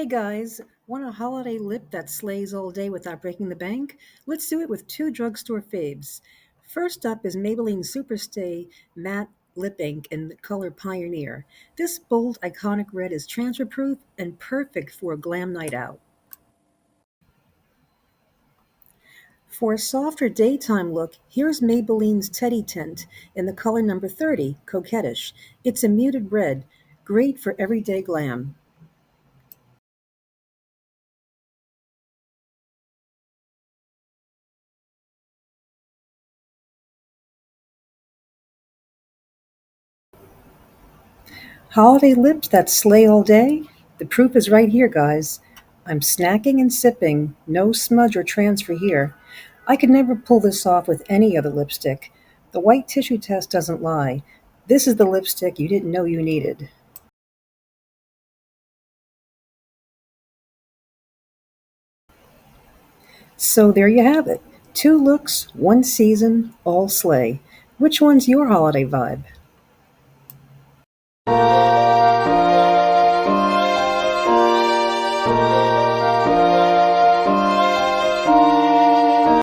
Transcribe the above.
Hey guys, want a holiday lip that slays all day without breaking the bank? Let's do it with two drugstore faves. First up is Maybelline SuperStay Matte Lip Ink in the color Pioneer. This bold, iconic red is transfer proof and perfect for a glam night out. For a softer daytime look, here's Maybelline's Teddy Tint in the color number 30, Coquettish. It's a muted red, great for everyday glam. Holiday lips that slay all day? The proof is right here, guys. I'm snacking and sipping, no smudge or transfer here. I could never pull this off with any other lipstick. The white tissue test doesn't lie. This is the lipstick you didn't know you needed. So there you have it. Two looks, one season, all slay. Which one's your holiday vibe?